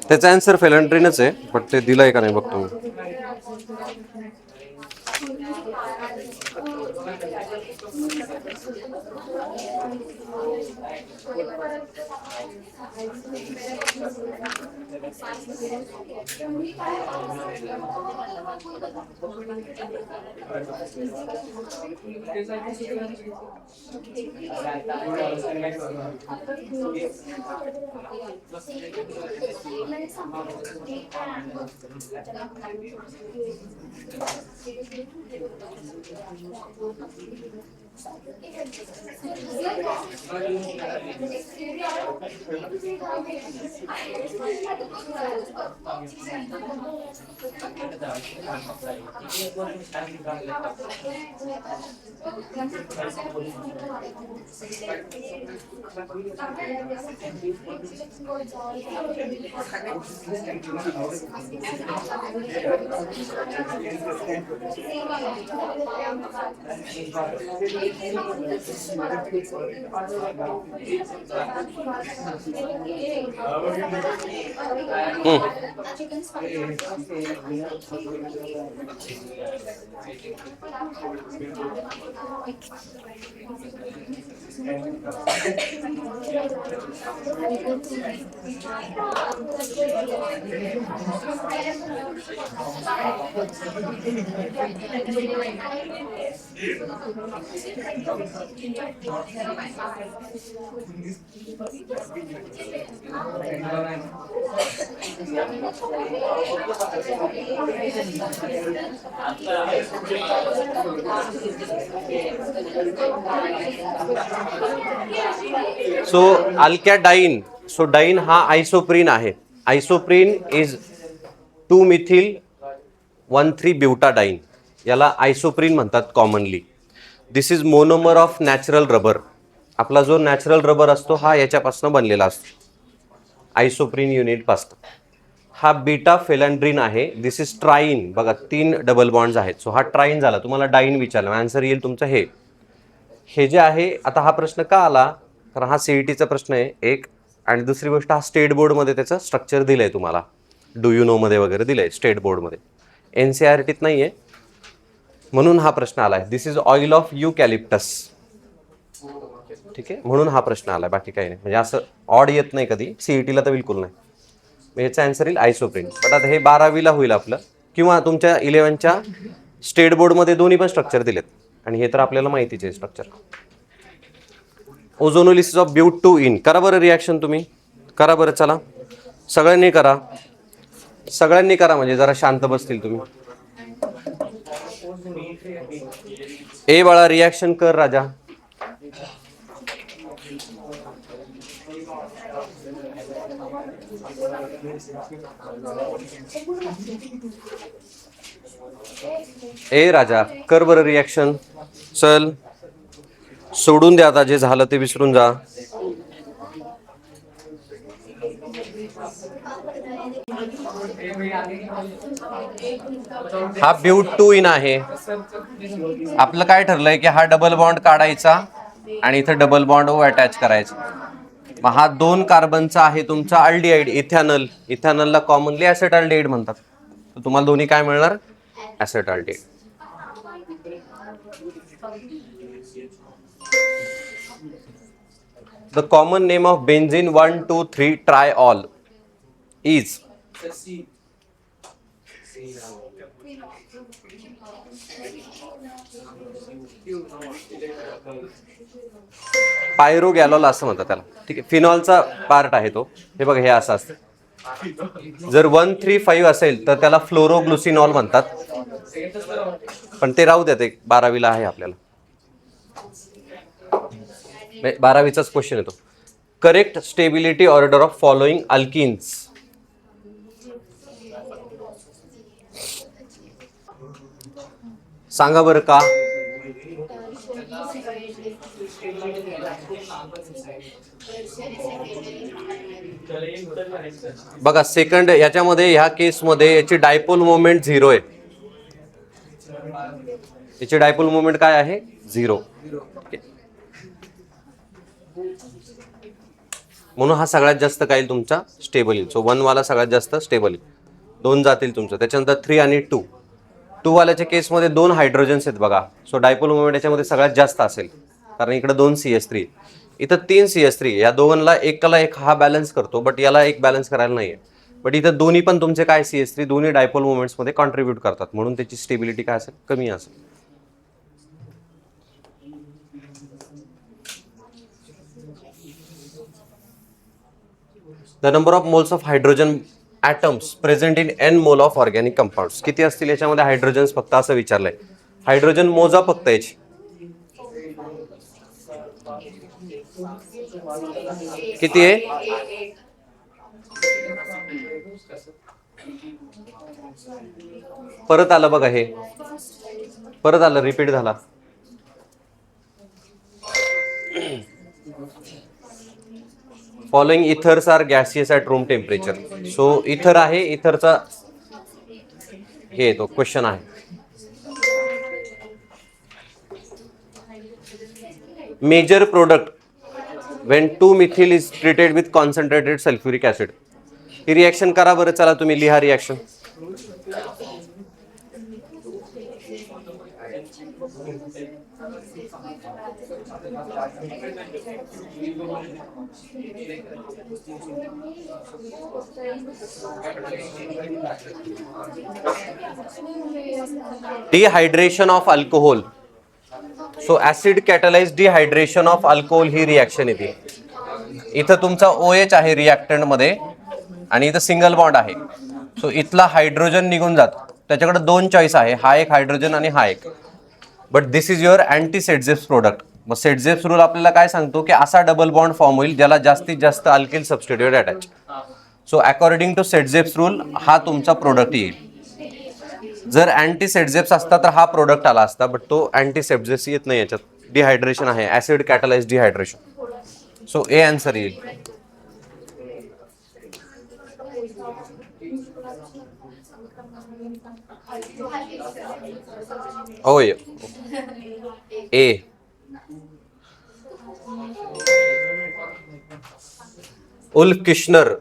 त्याचा आन्सर फेलंड्रीनच आहे, बट ते दिलंय का नाही बघतो मी. सो अल्कॅडाईन, सो डाईन हा आयसोप्रीन आहे. आयसोप्रीन इज 2-methyl-1,3-ब्युटाडाईन, याला आयसोप्रीन म्हणतात commonly. This is monomer of natural rubber. आपला जो नॅचरल रबर असतो हा याच्यापासून बनलेला असतो, आयसोप्रीन युनिट पासून. हा बीटा फेलंड्रीन आहे. This is trying. बघा 3 डबल बॉन्ड्स आहेत, सो हा ट्राईन झाला. तुम्हाला डाईन विचारलं, आन्सर येईल तुमचं हे जे आहे. आता हा प्रश्न का आला, कारण हा सीईटीचा प्रश्न आहे एक, आणि दुसरी गोष्ट हा स्टेट बोर्डमध्ये त्याचं स्ट्रक्चर दिलंय तुम्हाला, डू यू नो मध्ये वगैरे दिलंय स्टेट बोर्डमध्ये, NCERTत नाही आहे, म्हणून हा प्रश्न आलाय. दिस इज ऑइल ऑफ युकॅलिप्टस. ठीक आहे, म्हणून हा प्रश्न आलाय, बाकी काही नाही. म्हणजे असं ऑड येत नाही कधी सीईटीला, तर बिलकुल नाही. याचा आन्सर येईल आयसोप्रीन. बट आता हे 12वीला होईल आपलं, किंवा तुमच्या 11च्या स्टेट बोर्डमध्ये दोन्ही पण स्ट्रक्चर दिलेत, आणि हे तर आपल्याला माहितीच आहे structure. Ozonolysis of but two ene. करा बरं रिॲक्शन, तुम्ही करा बरं, चला सगळ्यांनी करा, सगळ्यांनी करा, म्हणजे जरा शांत बसतील तुम्ही. ए बाळा रिॲक्शन कर राजा. ए राजा कर बरं रिॲक्शन. चल सोडून द्या आता, जे झालं ते विसरून जा. हा ब्यूट टू इन आहे. आपलं काय ठरलंय की हा डबल बॉन्ड काढायचा आणि इथं डबल बॉन्ड अटॅच करायचा. मग हा 2 कार्बनचा आहे तुमचा अल्डिहाइड, इथॅनल. इथॅनलला कॉमनली ऍसेटल्डिहाइड म्हणतात. तर तुम्हाला दोन्ही काय मिळणार, acetaldehyde. The common name of benzene 1,2,3 triol is. Pyrogallol असं म्हणतात त्याला. ठीक आहे, फिनॉलचा पार्ट आहे तो. हे बघा, हे असं असतं. जर 1,3,5 असेल तर त्याला फ्लोरोग्लुसिनॉल म्हणतात, पण ते राहू द्या, ते 12वीला आहे आपल्याला. 12वीचाच क्वेश्चन येतो. Correct stability order of following alkenes. सांगा बरं का. बघा सेकंड याच्यामध्ये ह्या केसमध्ये याची डायपोल मोमेंट 0 आहे. याची डायपोल मोमेंट काय आहे? 0. म्हणून हा सगळ्यात जास्त काय येईल तुमचा? स्टेबल येईल. सो 1 वाला सगळ्यात जास्त स्टेबल येईल. 2 जातील तुमचं. त्याच्यानंतर 3 आणि 2. 2 वाल्याच्या केसमध्ये 2 हायड्रोजन्स आहेत बघा. सो डायपोल मोमेंट याच्यामध्ये सगळ्यात जास्त असेल, कारण इकडे 2 CH3, इथं 3 CH3. या दोघांना एकाला एक हा बॅलन्स करतो, बट याला एक बॅलन्स करायला नाहीये. बट इथं दोन्ही पण तुमचे काय CH3 दोन्ही डायपोल मोमेंट्समध्ये कॉन्ट्रीब्यूट करतात, म्हणून त्याची स्टेबिलिटी काय असेल? कमी असेल. The number of moles of hydrogen atoms present in n mole of organic compounds. किती असतील याच्यामध्ये हायड्रोजन्स? फक्त असं विचारलंय. हायड्रोजन मोजा फक्त याची. किती आहे? परत आलं बघा, हे परत आलं, रिपीट झाला. Following ethers are gaseous at room temperature. So ether आहे, इथरचा हे तो क्वेश्चन आहे. Major product when 2-methyl is treated with concentrated sulfuric acid. ही रिएक्शन करा बरं. चला तुम्ही लिहा reaction. Dehydration of alcohol. So acid catalyse dehydration of alcohol ही रिएक्शन येते. इथं तुमचा OH आहे रिएक्टंट मध्ये आणि इथं सिंगल बॉन्ड आहे. सो इथला हायड्रोजन निघून जातो. त्याच्याकडे 2 चॉईस आहे, हा एक हायड्रोजन आणि हा एक. But this is your anti Saytzeff's product. मग सेटझेप्स रूल आपल्याला काय सांगतो की असा डबल बॉन्ड फॉर्म होईल ज्याला जास्तीत जास्त alkyl substitute attach. So according to Saytzeff's rule हा तुमचा प्रोडक्ट येईल. जर अँटी सेटझेप्स असता तर हा प्रोडक्ट आला असता, बट तो अँटी सेटझेप्स येत नाही याच्यात. डिहायड्रेशन आहे, acid catalyse dehydration. So A answer येईल. होय, A. Wolff Kishner.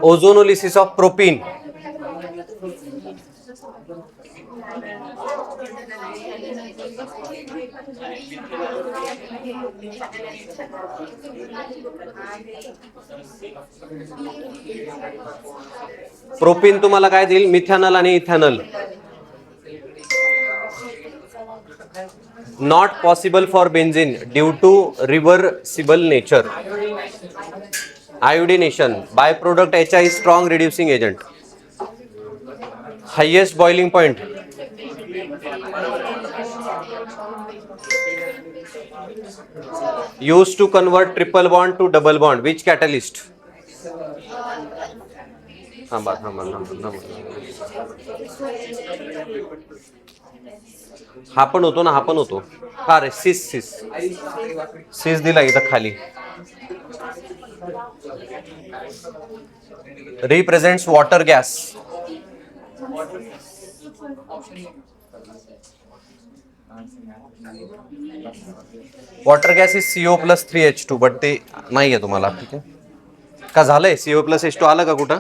Ozonolysis of propene. Propene तुम्हाला काय देईल? मिथॅनल आणि ethanal. Not possible for benzene due to reversible nature. Iodination. By product HI strong reducing agent. Highest boiling point. used to convert triple bond to double bond. Which catalyst? हा पण होतो ना, हा पण होतो. हा रे, सिस दिला इथं खाली. Represents water gas. Water gas is CO+3H2, but ते नाही आहे तुम्हाला. ठीक आहे का? झालंय CO+H2 आलं का कुठं?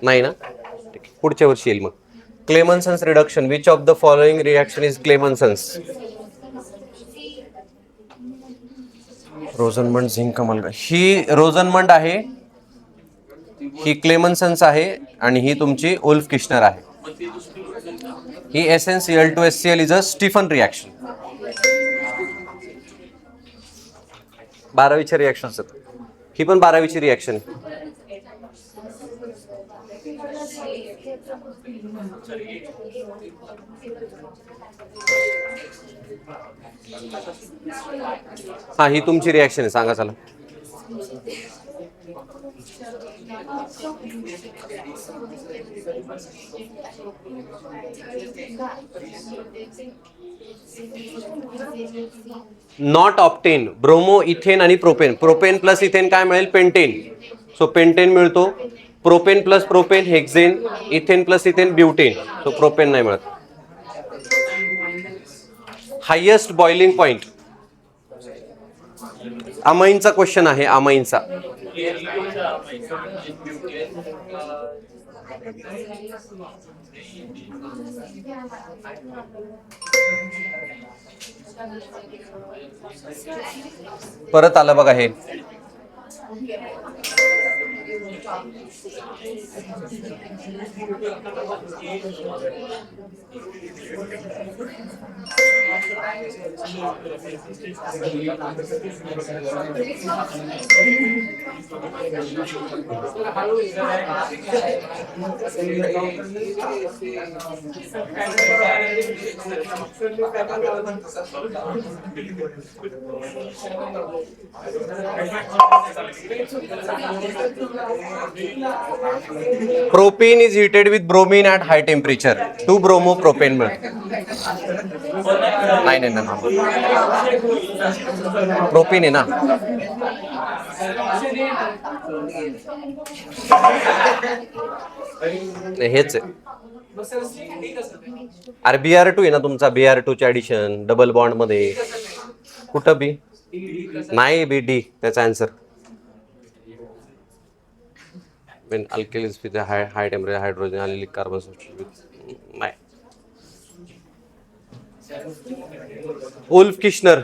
नाही ना. ठीक आहे, पुढच्या वर्षी येईल. मग Clemmensen's reduction. Which of the following reaction is Clemmensen's? Rosenmund zinc amalgam. ही रोझनमंड आहे, ही क्लेमन्सन्स आहे आणि ही तुमची उल्फ किश्नर आहे. ही SnCl2HCl is a Stephen reaction. 12वीची रिएक्शन. ही पण 12वीची रिएक्शन. हा, ही तुमची रिॲक्शन आहे, सांगा चला. नॉट ऑप्टेन, ब्रोमो, इथेन आणि प्रोपेन. प्रोपेन प्लस इथेन काय मिळेल? पेंटेन. सो पेंटेन मिळतो. Propane plus propane hexane. Ethane plus ethane butane. So propane नाही मिळत. हायेस्ट बॉइलिंग पॉइंट, अमाईनचा क्वेश्चन आहे, अमाईनचा. परत आलं बघा हे. Propane is heated with bromine at high temperature. 2 bromo propane मिळतं. नाही नाही ना, प्रोपेन आहे ना. हेच आहे. अरे BR2 आहे ना तुमचा, BR2 चे ऍडिशन डबल बॉन्ड मध्ये. कुठं बी नाही, बी डी त्याचा answer. when alkalis with a high temperature hydrogen allylic carbon substitute नाही. Wolff Kishner.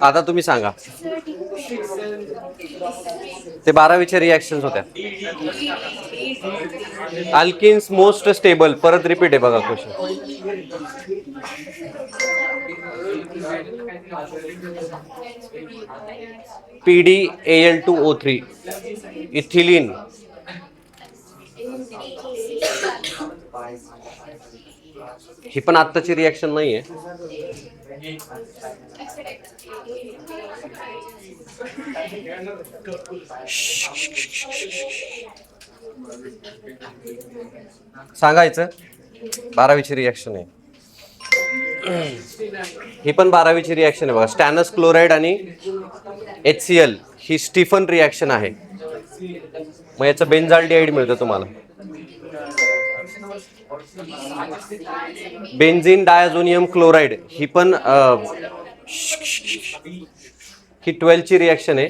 आता तुम्ही सांगा. ते 12वीच्या रिॲक्शन्स होत्या. Alkenes most stable. परत रिपीट आहे बघा क्वेश्चन. PdAl2O3 ethylene. ही पण आत्ताची रिॲक्शन नाहीये. सांगायचं 12वीची रिॲक्शन आहे. ही पण 12वीची रिॲक्शन आहे बघा. स्टॅनस क्लोराइड आणि HCl ही स्टीफन रिॲक्शन आहे. मग याचं बेन्झाल्डिहाइड मिळतं तुम्हाला. बेन्झीन डायझोनियम क्लोराइड ही पण ही 12ची रिॲक्शन आहे.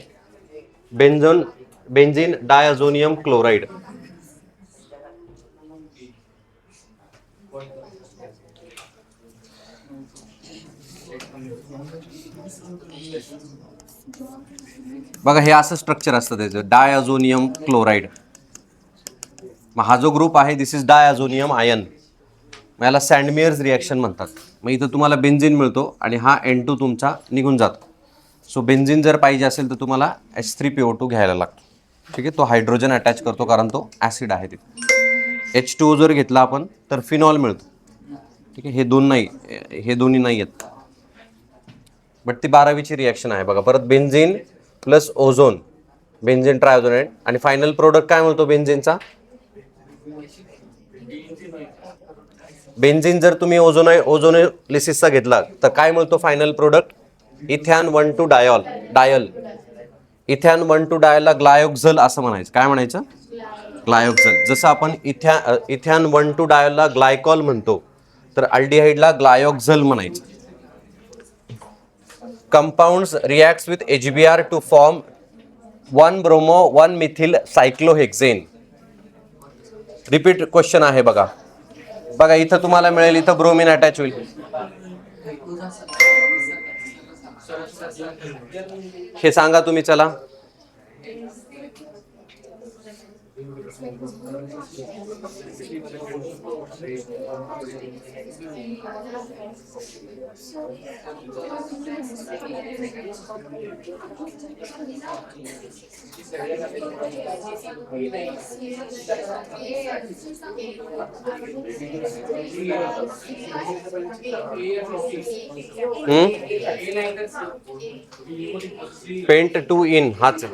Benzene diazonium chloride. बघा हे असं स्ट्रक्चर असतं त्याचं. Diazonium chloride. मग हा जो ग्रुप आहे दिस इज डायझोनियम आयन. मग याला सँडमेयर्स रिॲक्शन म्हणतात. मग इथं तुम्हाला बेन्झीन मिळतो आणि हा N2 तुमचा निघून जातो. सो बेन्झीन जर पाहिजे असेल तर तुम्हाला H3PO2 घ्यायला लागतो. ठीक आहे. तो हायड्रोजन अटॅच करतो कारण तो ॲसिड आहे. तिथे H2O जर घेतला आपण तर फिनॉल मिळतो. ठीक आहे. हे दोन नाही, हे दोन्ही नाही आहेत. बट ती 12वीची रिॲक्शन आहे बघा. परत बेन्झीन प्लस ओझोन, बेन्झीन ट्रायओझोनेट आणि फायनल प्रोडक्ट काय म्हणतो बेन्झीनचा. बेन्झीन जर तुम्ही ओझोनोलिसिसचा घेतला तर काय मिळतो फायनल प्रोडक्ट. इथॅन 1,2 डायल. इथॅन 1,2 डायलला ग्लायोक्झल असं म्हणायचं. काय म्हणायचं. ग्लायोक्झल. जसं आपण इथॅन 1,2 डायलला ग्लायकॉल म्हणतो तर अल्डिहाइडला ग्लायोक्झल म्हणायचं. Compounds reacts with HBr to form 1-bromo 1-methyl cyclohexane. Repeat question आहे बघा. बघा इथं तुम्हाला मिळेल, इथं ब्रोमीन अटॅच होईल. हे सांगा तुम्ही. चला पेंट 2 इन हाच.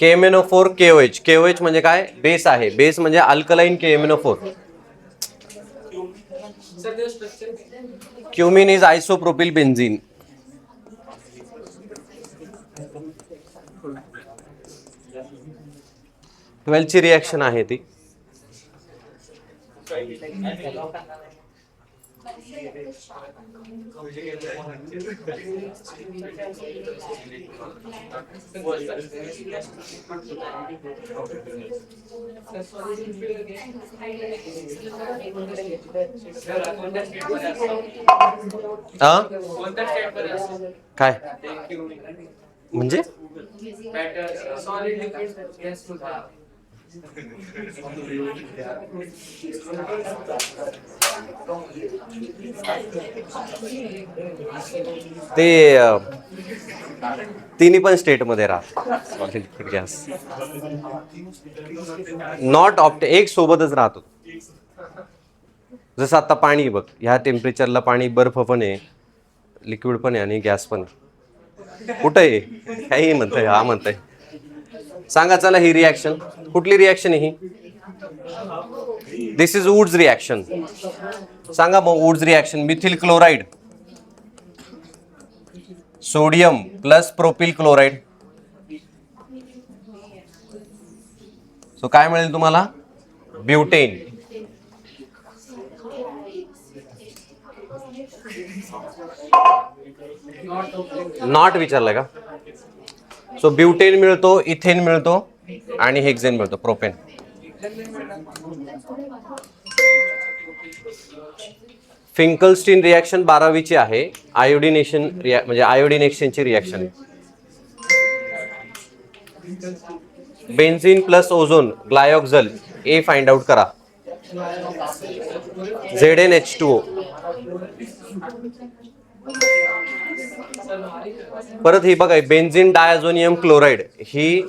KMnO4 KOH. KOH म्हणजे काय. बेस आहे. बेस म्हणजे alkaline KMnO4. Cumene is isopropyl benzene. ट्वेल्थची रिॲक्शन आहे ती. काय म्हणजे ते तिन्ही पण स्टेट मध्ये राहत. गॅस नॉट ऑप्ट एक सोबतच राहतो. जसं आता पाणी बघ, ह्या टेम्परेचरला पाणी बर्फ पण आहे, लिक्विड पण आहे आणि गॅस पण आहे. कुठं आहे काही म्हणताय. हा म्हणताय सांगा चला ही रिॲक्शन कुठली रिॲक्शन आहे ही? This is Wurtz reaction. सांगा मग Wurtz reaction. Methyl chloride sodium plus propyl chloride. So काय मिळेल तुम्हाला? ब्युटेन. नॉट विचारलंय का? सो ब्युटेन मिळतो, इथेन मिळतो आणि हेक्सेन मिळतो, प्रोपेन. फिंकलस्टीन रिॲक्शन 12वीची आहे. आयोडिनेशन म्हणजे आयोडीन एक्सचेंजची reaction. Benzene plus ozone glyoxal A find out करा. ZnH2O. परत ही बघा बेन्झीन डायझोनियम क्लोराइड ही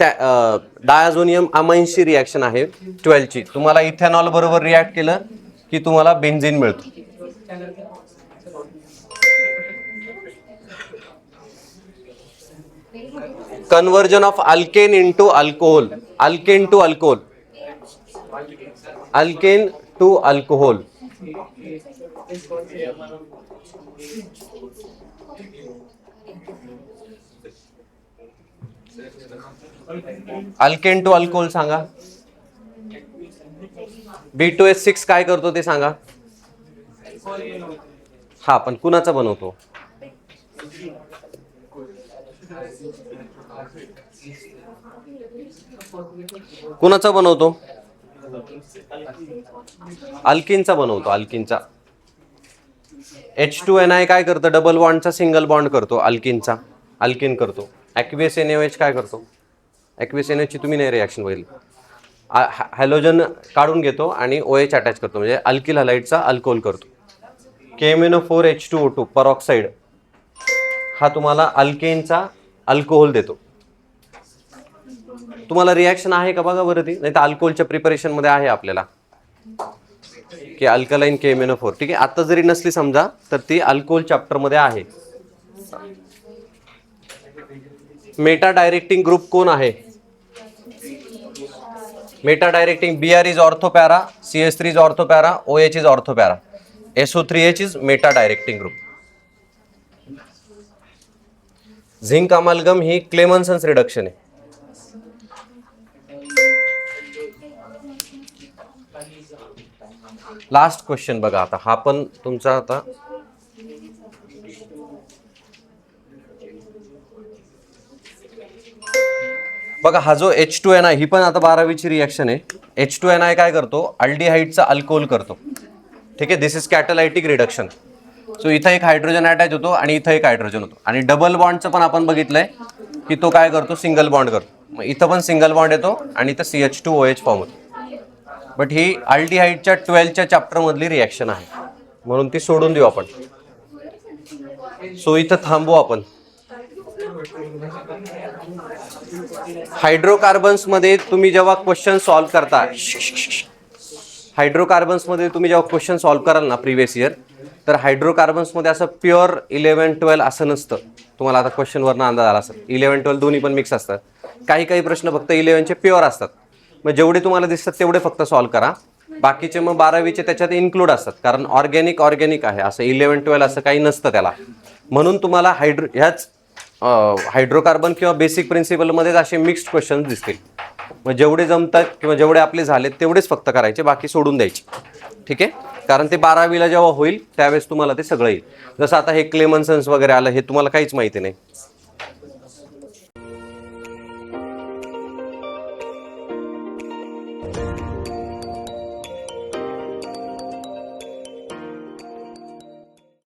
डायझोनियम अमाइन्सची रिॲक्शन आहे 12ची. तुम्हाला इथेनॉल बरोबर रिॲक्ट केलं की तुम्हाला बेन्झीन मिळतो. Conversion of alkane into alcohol. Alkane to alcohol. Alkane to alcohol. Alkane to alcohol सांगा. B2H6 काय करतो ते सांगा. हा पण कुणाचा बनवतो? कुणाचा बनवतो? अल्किनचा बनवतो. अल्किनचा. H2NI काय करतं? डबल बॉन्डचा सिंगल बॉन्ड करतो. अल्किनचा अल्किन करतो. ॲक्वियस NaOH काय करतो? ॲक्वियस NaOH ची तुम्ही नाही रिॲक्शन बघितली. हॅलोजन काढून घेतो आणि OH अटॅच करतो म्हणजे अल्किल हलाइडचा अल्कोहोल करतो. KMnO4H2O2 परऑक्साईड हा तुम्हाला अल्केनचा अल्कोहोल देतो. तुम्हाला रिॲक्शन आहे का बघा बरं ती, नाही तर अल्कोहोलच्या प्रिपरेशन मध्ये आहे आपल्याला की अल्कलाइन KMnO4. ठीक आहे, आता जरी नसली समजा तर ती अल्कोहोल चॅप्टर मध्ये आहे. मेटा डायरेक्टिंग ग्रुप कोण आहे? Meta directing Br is ortho para, CH3 is ortho para, OH is ortho para, SO3H is meta directing group. Zinc amalgam ही क्लेमन्सन्स रिडक्शन आहे. लास्ट क्वेश्चन बघा आता, हा पण तुमचा आता बघा. हा जो H2NI ही पण आता 12वीची रिॲक्शन आहे. H2NI काय करतो? अल्डिहाइडचा अल्कोहोल करतो. ठीक आहे, दिस इज कॅटलायटिक रिडक्शन. सो इथं एक हायड्रोजन अटॅच होतो आणि इथं एक हायड्रोजन होतो. आणि डबल बॉन्डचं पण आपण बघितलंय की तो काय करतो? सिंगल बॉन्ड करतो. मग इथं पण सिंगल बॉन्ड येतो आणि इथं CH2OH फॉर्म होतो. बट ही अल्डिहाइडच्या 12च्या चॅप्टर मधली रिॲक्शन आहे म्हणून ती सोडून देऊ आपण. सो इथं थांबू आपण. हायड्रोकार्बन्स मध्ये तुम्ही जेव्हा क्वेश्चन सॉल्व्ह करता, हायड्रोकार्बन्स मध्ये तुम्ही जेव्हा क्वेश्चन सॉल्व्ह कराल ना प्रिव्हियस इयर, तर हायड्रोकार्बन्स मध्ये असं प्युअर 11-12 असं नसतं. तुम्हाला आता क्वेश्चन वरनं अंदाज आला असेल. 11-12 दोन्ही पण मिक्स असतात. काही काही प्रश्न फक्त 11चे प्युअर असतात. मग जेवढे तुम्हाला दिसतात तेवढे फक्त सॉल्व्ह करा. बाकीचे मग 12वीचे त्याच्यात इन्क्लूड असतात कारण ऑर्गॅनिक आहे. असं 11-12 असं काही नसतं त्याला. म्हणून तुम्हाला ह्याच हायड्रोकार्बन किंवा बेसिक प्रिन्सिपलमध्येच असे मिक्स्ड क्वेश्चन दिसतील. मग जेवढे जमतात किंवा जेवढे आपले झालेत तेवढेच फक्त करायचे, बाकी सोडून द्यायचे. ठीक आहे, कारण ते 12वीला जेव्हा होईल त्यावेळेस तुम्हाला ते सगळं येईल. जसं आता हे क्लेमन्सन्स वगैरे आलं हे तुम्हाला काहीच माहिती नाही.